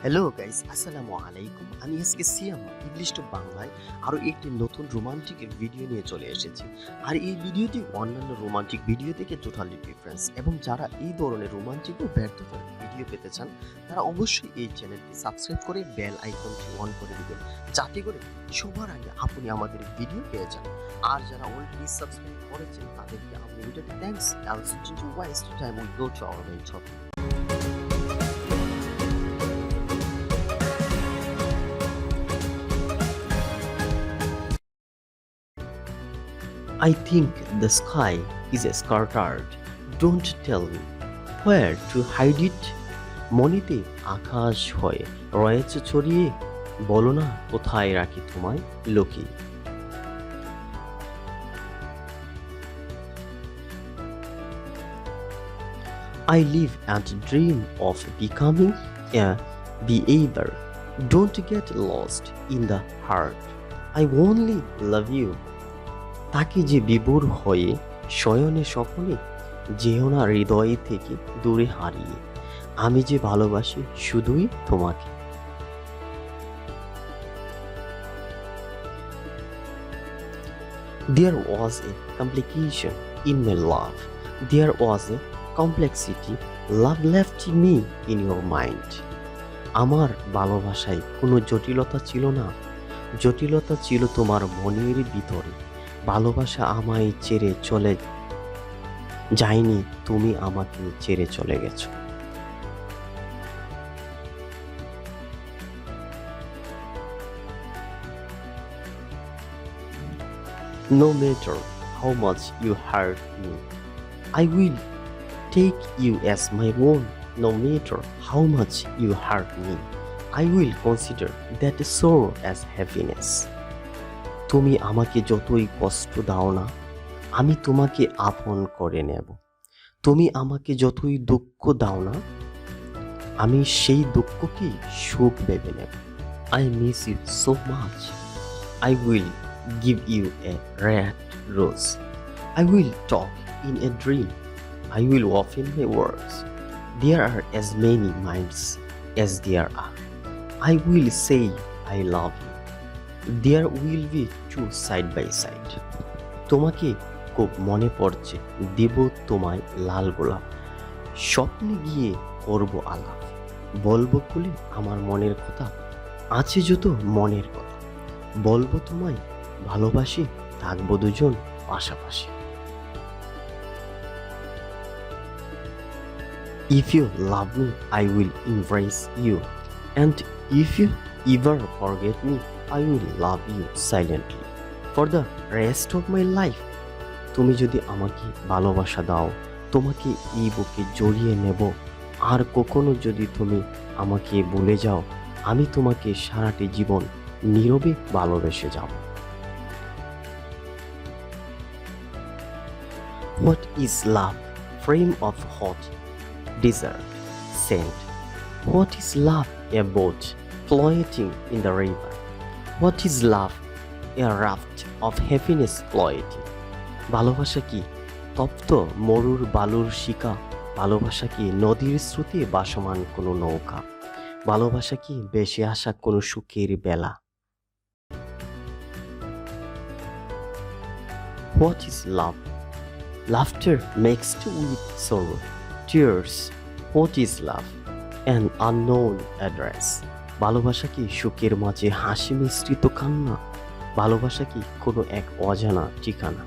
Hello guys, আসসালামু আলাইকুম। আমি আজকে সিয়াম ইংলিশ টু বাংলায় আরও একটি নতুন রোমান্টিক ভিডিও নিয়ে চলে এসেছি। আর এই ভিডিওটি অন্যান্য রোমান্টিক ভিডিও থেকে টোটালি ডিফারেন্স, এবং যারা এই ধরনের রোমান্টিক ও ব্যর্থতার ভিডিও পেতে চান তারা অবশ্যই এই চ্যানেলটি সাবস্ক্রাইব করে বেল আইকনটি অন করে দিবেন, যাতে করে সবার আগে আপনি আমাদের ভিডিও পেয়ে যান। আর যারা অলরেডি সাবস্ক্রাইব করেছেন তাদেরকে আমি ভিডিওটি thanks. else to waste time we go to our main topic. I think the sky is scattered. Don't tell me where to hide it. মনিতে আকাশ হয়ে রয়েছে ছড়িয়ে, বলো না কোথায় রাখি তোমায় লুকিয়ে। I live and dream of becoming a believer. Don't get lost in the heart. I only love you. তাকে যে বিভোর হয়ে শয়নে স্বপ্নে, যেও না হৃদয় থেকে দূরে হারিয়ে, আমি যে ভালোবাসি শুধুই তোমাকে। There was a complication in my love. There was a complexity. Love left me in your mind. আমার ভালোবাসায় কোনো জটিলতা ছিল না, জটিলতা ছিল তোমার মনের ভিতরে। ভালোবাসা আমায় ছেড়ে চলে যায়নি, তুমি আমাকে ছেড়ে চলে গেছো। No matter how much you hurt me, I will take you as my own. No matter how much you hurt me, I will consider that sorrow as happiness. তুমি আমাকে যতই কষ্ট দাও না, আমি তোমাকে আপন করে নেব। তুমি আমাকে যতই দুঃখ দাও না, আমি সেই দুঃখকেই সুখ ভেবে নেব। I miss you so much. I will give you a red rose. I will talk in a dream. I will open my words. There are as many minds as there are. I will say I love you. There will be two side by side. তোমাকে খুব মনে পড়ছে, দেব তোমায় লাল গোলাপ। স্বপ্নে গিয়ে করব আলাপ, বলবো খুলে আমার মনের কথা। আছে যত মনের কথা, বলবো তোমায় ভালোবাসি, থাকবো দুজন পাশাপাশি। If you love me, I will embrace you. And if you ever forget me, I will love you silently for the rest of my life. তুমি যদি আমাকে ভালোবাসা দাও, তোমাকে এই বুকে জড়িয়ে নেব। আর কখনো যদি তুমি আমাকে ভুলে যাও, আমি তোমাকে সারাটি জীবন নীরবে ভালোবেসে যাব। What is love? Frame of hot desert sand. What is love? A boat floating in the river. What is love? A raft of happiness floating. ভালোবাসা কি তপ্ত মরুর বালুর শিকা? ভালোবাসা কি নদীর স্রোতে ভাসমান কোনো নৌকা? ভালোবাসা কি ভেসে আসা কোনো সুখের বেলা? What is love? Laughter mixed with sorrow, tears. What is love? An unknown address. ভালোবাসা কি সুখের মাঝে হাসি মিশ্রিত কান্না? ভালোবাসা কি কোনো এক অজানা ঠিকানা?